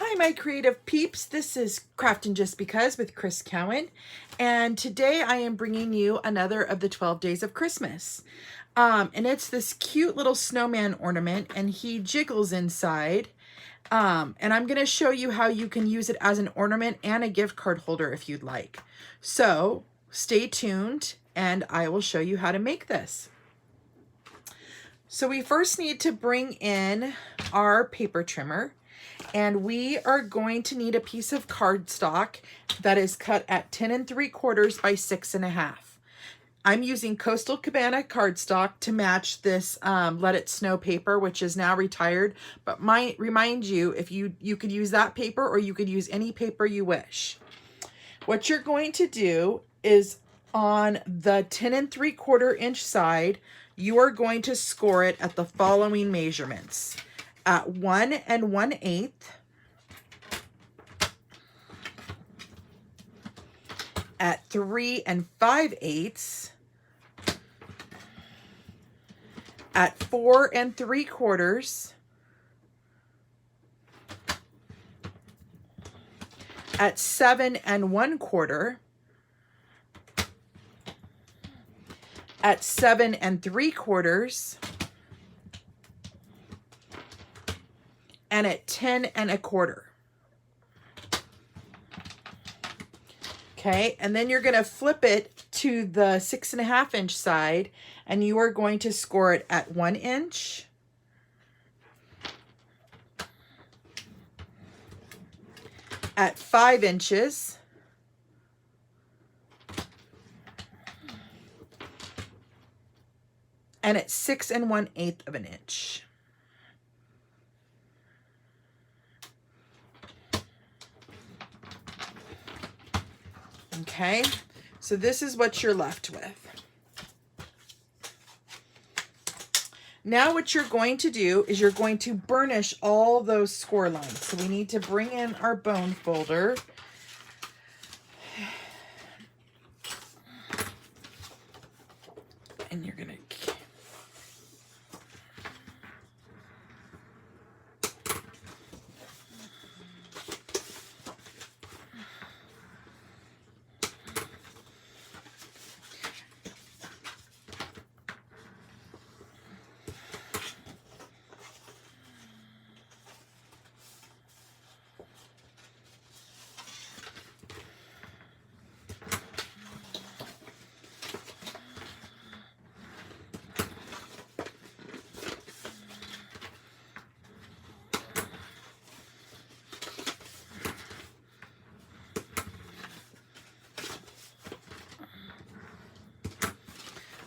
Hi, my creative peeps. This is Craftin' Just Because with Chris Cowan. And today I am bringing you another of the 12 Days of Christmas. And it's this cute little snowman ornament, and he jiggles inside. And I'm going to show you how you can use it as an ornament and a gift card holder if you'd like. So stay tuned and I will show you how to make this. So we first need to bring in our paper trimmer. And we are going to need a piece of cardstock that is cut at 10 3/4 by 6 1/2. I'm using Coastal Cabana cardstock to match this Let It Snow paper, which is now retired. But might remind you, if you could use that paper or you could use any paper you wish. What you're going to do is on the 10 3/4 inch side, you are going to score it at the following measurements. At 1 1/8, at 3 5/8, at 4 3/4, at 7 1/4, at 7 3/4, and at 10 1/4. Okay, and then you're going to flip it to the 6 1/2 inch side, and you are going to score it at 1 inch, at 5 inches, and at 6 1/8 of an inch. Okay, so this is what you're left with. Now what you're going to do is you're going to burnish all those score lines. So we need to bring in our bone folder. And you're going to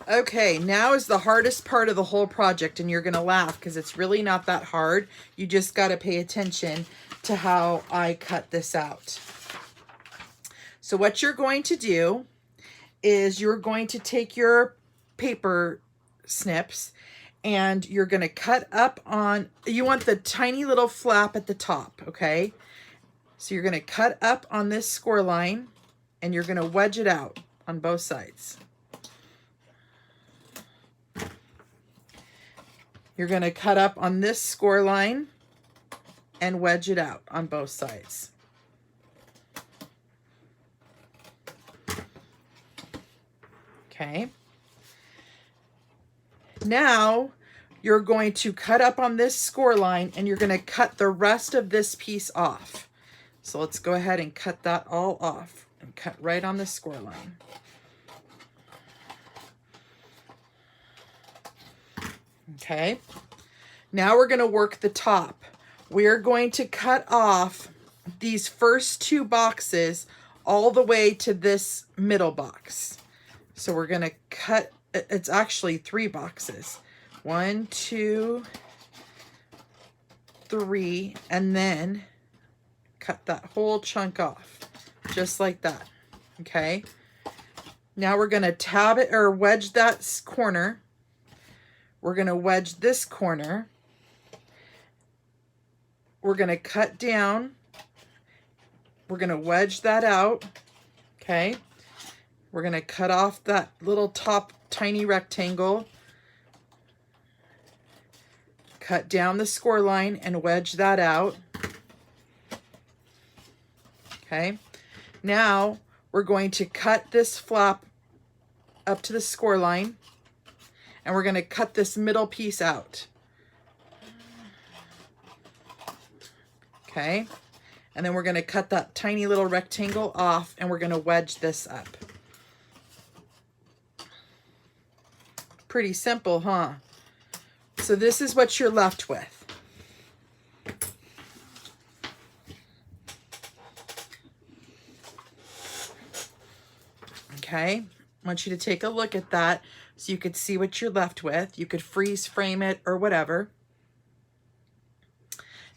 Okay, now is the hardest part of the whole project, and you're going to laugh because it's really not that hard. You just got to pay attention to how I cut this out. So what you're going to do is you're going to take your paper snips and you're going to cut up on, you want the tiny little flap at the top, okay? So you're going to cut up on this score line and you're going to wedge it out on both sides. You're going to cut up on this score line and wedge it out on both sides. Okay. Now you're going to cut up on this score line and you're going to cut the rest of this piece off. So let's go ahead and cut that all off and cut right on the score line. Okay, now we're going to work the top. We're going to cut off these first two boxes all the way to this middle box. So we're going to cut, it's actually 3 boxes. 1, 2, 3, and then cut that whole chunk off, just like that. Okay, now we're going to tab it or wedge that corner. We're going to wedge this corner. We're going to cut down. We're going to wedge that out. Okay. We're going to cut off that little top tiny rectangle. Cut down the score line and wedge that out. Okay. Now we're going to cut this flap up to the score line, and we're going to cut this middle piece out. Okay. And then we're going to cut that tiny little rectangle off, and we're going to wedge this up. Pretty simple, huh? So this is what you're left with. Okay, I want you to take a look at that so you could see what you're left with. You could freeze frame it or whatever.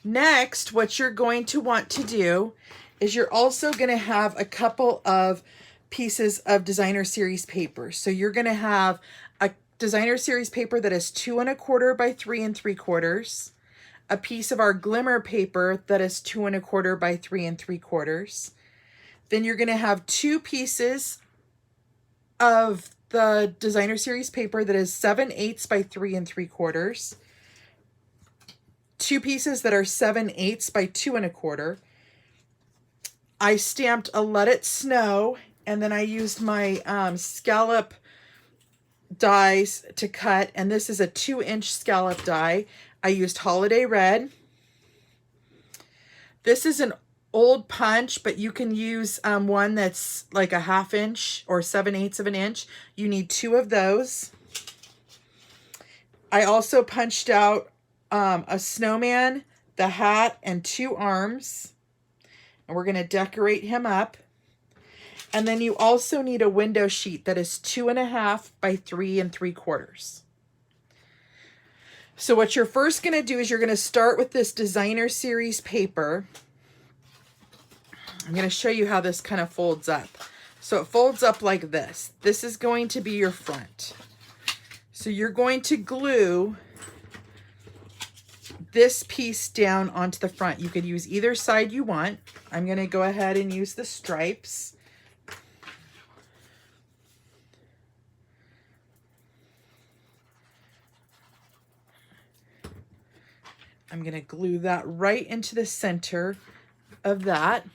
Next, what you're going to want to do is you're also going to have a couple of pieces of designer series paper. So you're going to have a designer series paper that is 2 1/4 by 3 3/4, a piece of our glimmer paper that is 2 1/4 by 3 3/4. Then you're going to have 2 pieces of the designer series paper that is 7/8 by 3 3/4, 2 pieces that are 7/8 by 2 1/4. I stamped a Let It Snow, and then I used my scallop dies to cut, and this is a 2-inch scallop die. I used Holiday Red. This is an old punch, but you can use one that's like a 1/2 inch or 7/8 of an inch. You need 2 of those. I also punched out a snowman, the hat, and 2 arms. And we're going to decorate him up. And then you also need a window sheet that is 2 1/2 by 3 3/4. So what you're first going to do is you're going to start with this designer series paper. I'm going to show you how this kind of folds up. So it folds up like this. This is going to be your front. So you're going to glue this piece down onto the front. You could use either side you want. I'm going to go ahead and use the stripes. I'm going to glue that right into the center of that.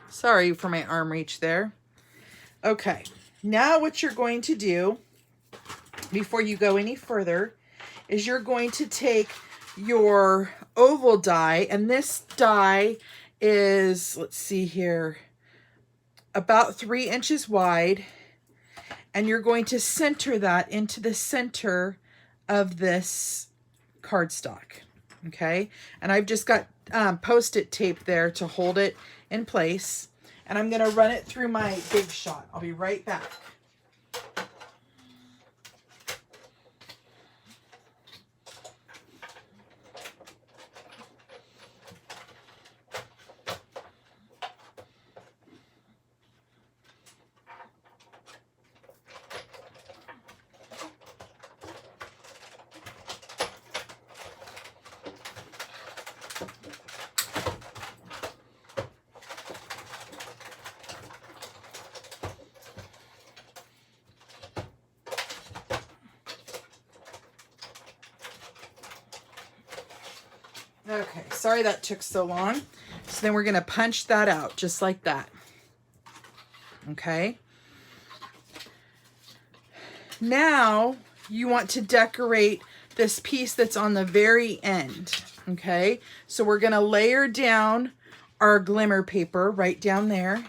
Sorry for my arm reach there. Okay, now what you're going to do before you go any further is you're going to take your oval die, and this die is, let's see here, about 3 inches wide, and you're going to center that into the center of this cardstock, okay? And I've just got Post-it tape there to hold it in place, and I'm going to run it through my Big Shot. I'll be right back. Okay, sorry that took so long. So then we're going to punch that out just like that. Okay. Now you want to decorate this piece that's on the very end. Okay, so we're going to layer down our glimmer paper right down there.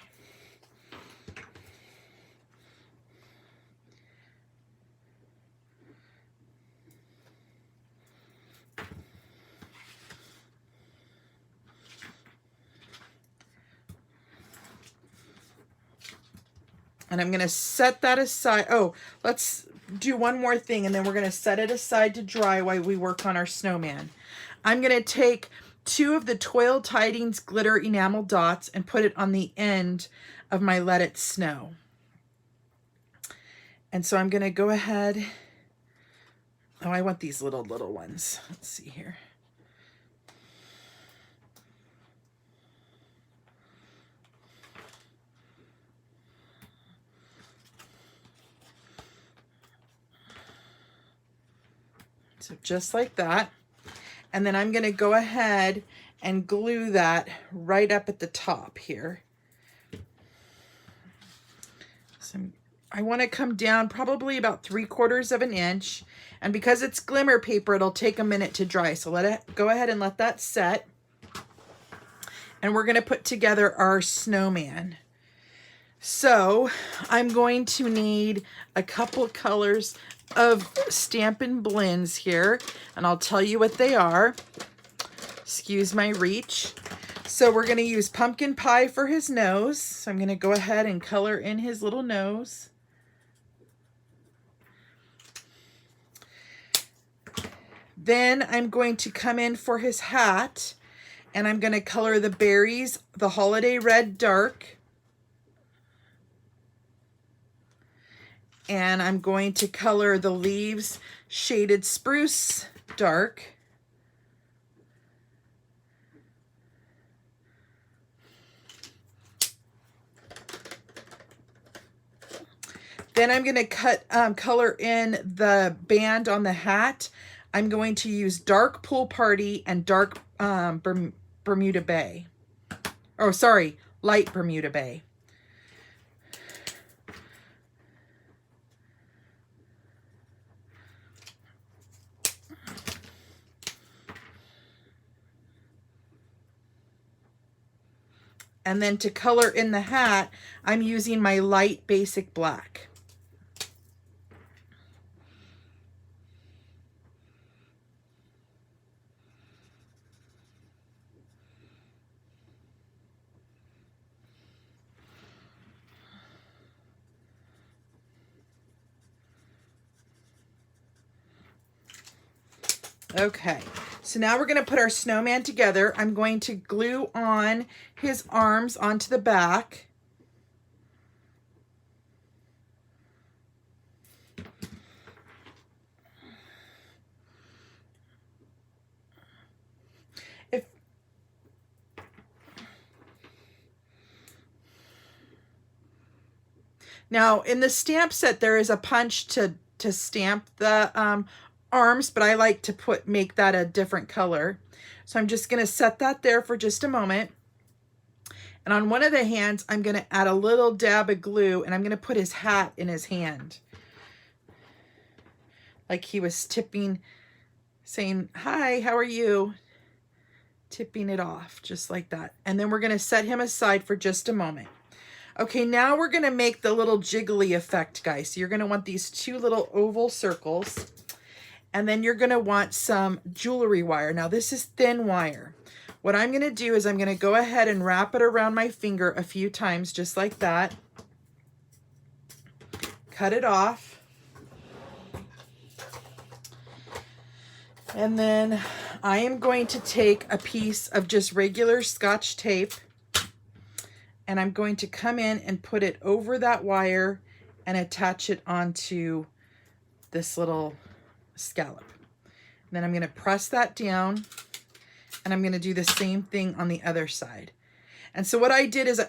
And I'm going to set that aside. Oh, let's do one more thing, and then we're going to set it aside to dry while we work on our snowman. I'm going to take 2 of the Toil Tidings glitter enamel dots and put it on the end of my Let It Snow. And so I'm going to go ahead. Oh, I want these little ones. Let's see here. So just like that. And then I'm gonna go ahead and glue that right up at the top here. So I want to come down probably about 3/4 of an inch. And because it's glimmer paper, it'll take a minute to dry. So go ahead and let that set. And we're gonna put together our snowman. So I'm going to need a couple of colors of Stampin' Blends here, and I'll tell you what they are. Excuse my reach. So we're gonna use Pumpkin Pie for his nose. So I'm gonna go ahead and color in his little nose. Then I'm going to come in for his hat, and I'm gonna color the berries, the Holiday Red Dark. And I'm going to color the leaves Shaded Spruce Dark. Then I'm going to color in the band on the hat. I'm going to use Dark Pool Party and Dark Bermuda Bay. Oh, sorry, Light Bermuda Bay. And then to color in the hat, I'm using my light basic black. Okay, so now we're going to put our snowman together. I'm going to glue on his arms onto the back. Now in the stamp set, there is a punch to stamp the arms, but I like to make that a different color. So I'm just going to set that there for just a moment. And on one of the hands, I'm going to add a little dab of glue, and I'm going to put his hat in his hand. Like he was tipping, saying, "Hi, how are you?" Tipping it off, just like that. And then we're going to set him aside for just a moment. Okay, now we're going to make the little jiggly effect, guys. So you're going to want these two little oval circles. And then you're going to want some jewelry wire. Now this is thin wire. What I'm going to do is I'm going to go ahead and wrap it around my finger a few times, just like that. Cut it off. And then I am going to take a piece of just regular Scotch tape, and I'm going to come in and put it over that wire and attach it onto this little scallop. And then I'm going to press that down, and I'm going to do the same thing on the other side. And so what I did is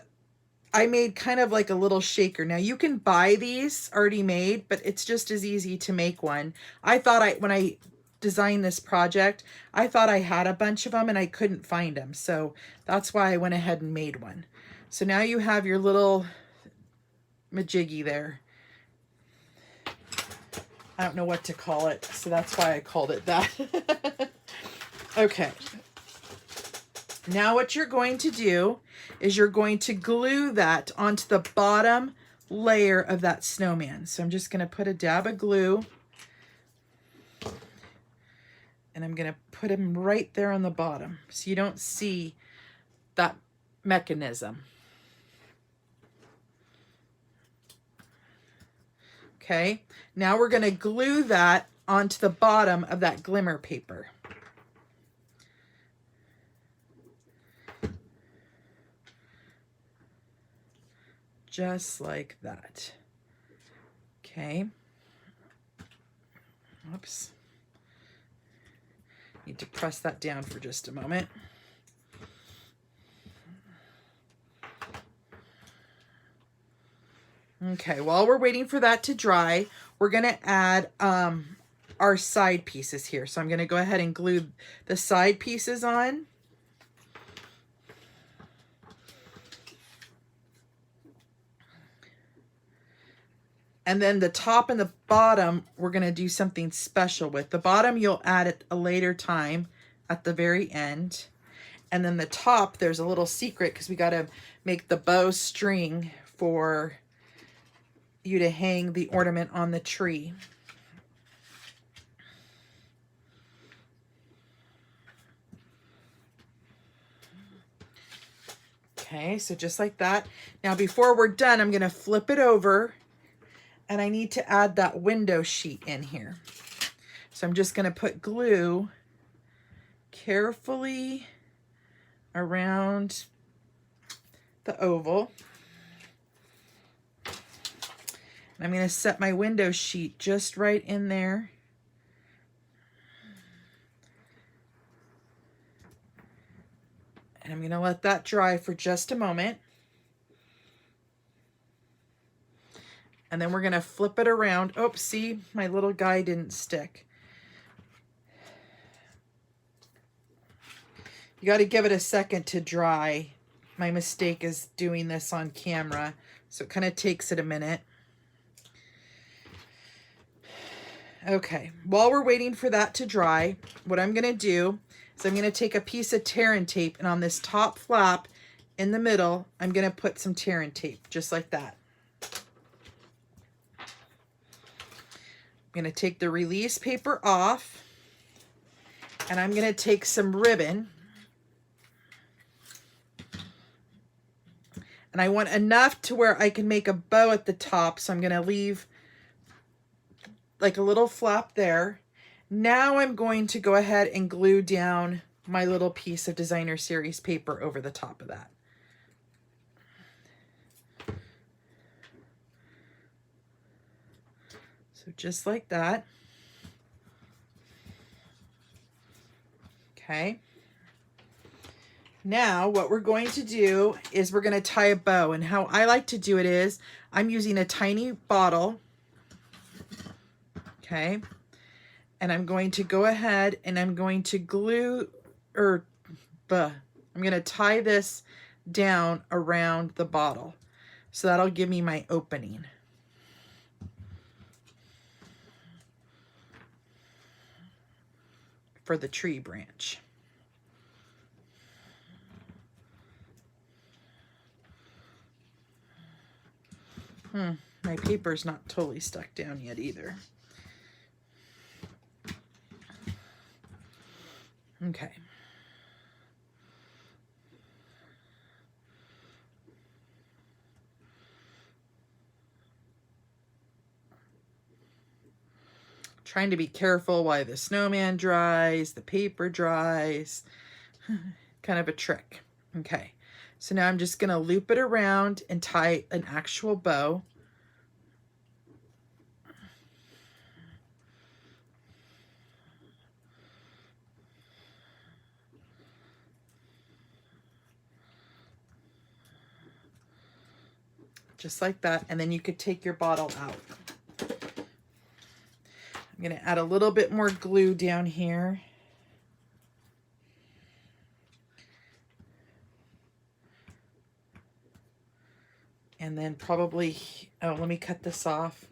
I made kind of like a little shaker. Now you can buy these already made, but it's just as easy to make one. I thought when I designed this project, I thought I had a bunch of them and I couldn't find them. So that's why I went ahead and made one. So now you have your little majiggy there. I don't know what to call it, so that's why I called it that. Okay. Now what you're going to do is you're going to glue that onto the bottom layer of that snowman. So I'm just going to put a dab of glue, and I'm going to put him right there on the bottom so you don't see that mechanism. Okay, now we're going to glue that onto the bottom of that glimmer paper. Just like that. Okay. Oops. Need to press that down for just a moment. Okay, while we're waiting for that to dry, we're going to add our side pieces here. So I'm going to go ahead and glue the side pieces on. And then the top and the bottom, we're going to do something special with. The bottom you'll add at a later time at the very end. And then the top, there's a little secret because we got to make the bow string for you to hang the ornament on the tree. Okay, so just like that. Now before we're done, I'm going to flip it over. And I need to add that window sheet in here. So I'm just going to put glue carefully around the oval. And I'm going to set my window sheet just right in there. And I'm going to let that dry for just a moment. And then we're going to flip it around. Oh, see, my little guy didn't stick. You got to give it a second to dry. My mistake is doing this on camera, so it kind of takes it a minute. Okay, while we're waiting for that to dry, what I'm going to do is I'm going to take a piece of tear and tape, and on this top flap in the middle, I'm going to put some tear and tape, just like that. I'm going to take the release paper off, and I'm going to take some ribbon, and I want enough to where I can make a bow at the top, so I'm going to leave like a little flap there. Now I'm going to go ahead and glue down my little piece of designer series paper over the top of that. So just like that. Okay. Now what we're going to do is we're going to tie a bow, and how I like to do it is I'm using a tiny bottle. Okay. And I'm going to go ahead and I'm going to glue, I'm going to tie this down around the bottle. So that'll give me my opening. For the tree branch. My paper's not totally stuck down yet either. Okay. Trying to be careful while the snowman dries, the paper dries. Kind of a trick. Okay, so now I'm just going to loop it around and tie an actual bow. Just like that, and then you could take your bottle out. I'm going to add a little bit more glue down here. And then probably, oh, let me cut this off.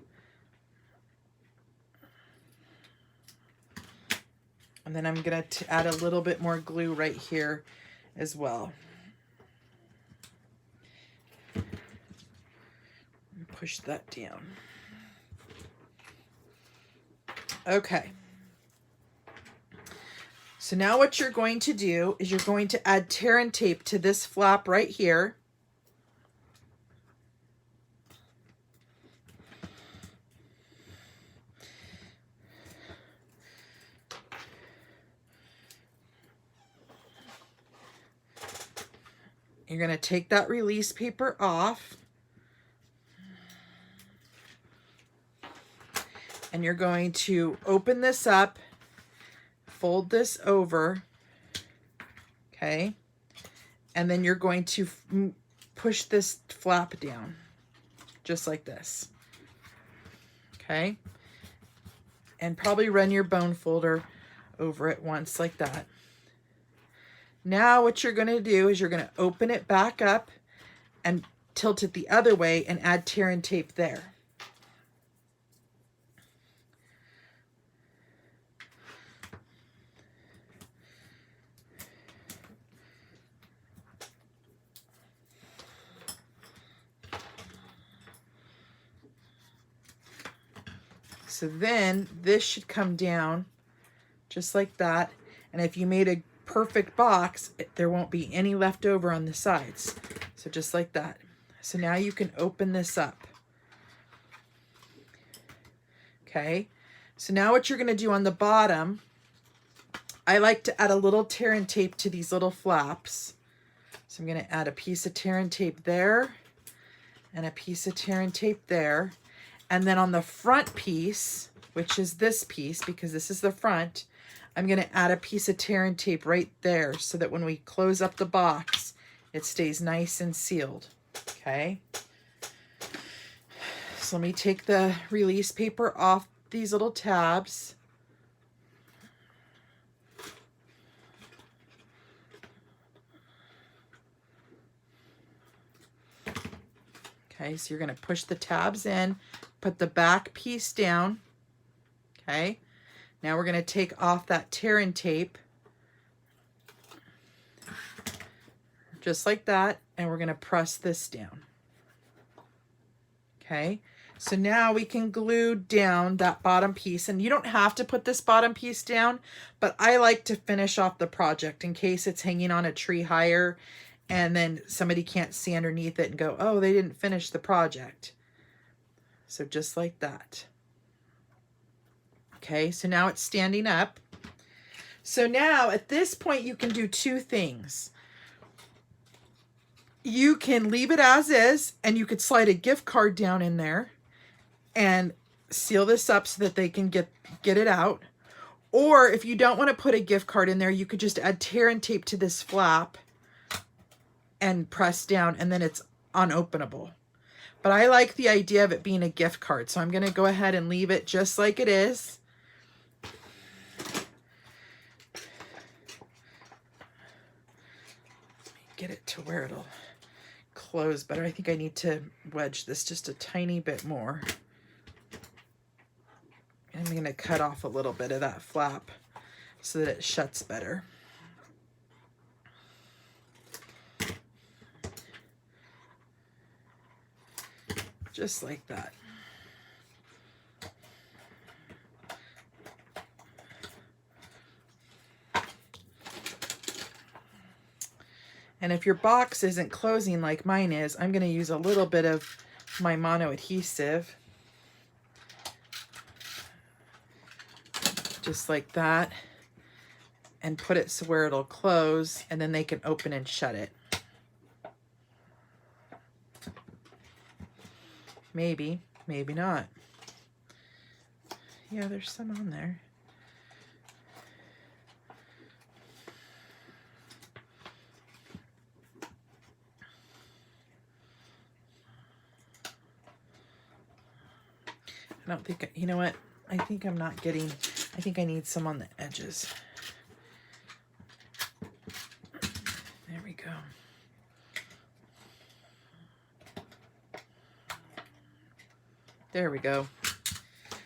And then I'm going to add a little bit more glue right here as well. Push that down. Okay. So now what you're going to do is you're going to add tear and tape to this flap right here. You're going to take that release paper off. And you're going to open this up, fold this over, okay? And then you're going to push this flap down, just like this, okay? and probably run your bone folder over it once like that. Now what you're going to do is you're going to open it back up and tilt it the other way and add tear and tape there. So then this should come down just like that. And if you made a perfect box, there won't be any left over on the sides. So just like that. So now you can open this up. Okay. So now what you're going to do on the bottom, I like to add a little tear and tape to these little flaps. So I'm going to add a piece of tear and tape there and a piece of tear and tape there. And then on the front piece, which is this piece, because this is the front, I'm going to add a piece of tear and tape right there so that when we close up the box, it stays nice and sealed. Okay. So let me take the release paper off these little tabs. Okay, so you're going to push the tabs in, put the back piece down. Okay, now we're going to take off that tear and tape, just like that, and we're going to press this down. Okay, so now we can glue down that bottom piece, and you don't have to put this bottom piece down, but I like to finish off the project in case it's hanging on a tree higher and then somebody can't see underneath it and go, oh, they didn't finish the project. So just like that. Okay, so now it's standing up. So now at this point you can do two things. You can leave it as is, and you could slide a gift card down in there and seal this up so that they can get it out. Or if you don't want to put a gift card in there, you could just add tear and tape to this flap and press down, and then it's unopenable. But I like the idea of it being a gift card, so I'm going to go ahead and leave it just like it is. Get it to where it'll close better. I think I need to wedge this just a tiny bit more. I'm going to cut off a little bit of that flap so that it shuts better. Just like that. And if your box isn't closing like mine is, I'm going to use a little bit of my mono adhesive. Just like that. And put it so where it'll close, and then they can open and shut it. Maybe, maybe not. Yeah, there's some on there. I don't think, you know what? I think I'm not getting, I think I need some on the edges. There we go. There we go.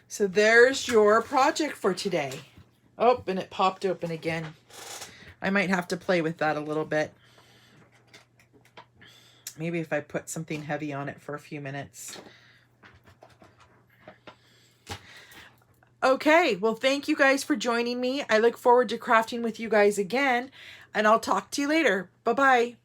So there's your project for today. Oh, and it popped open again. I might have to play with that a little bit. Maybe if I put something heavy on it for a few minutes. Okay, well, thank you guys for joining me. I look forward to crafting with you guys again, and I'll talk to you later. Bye-bye.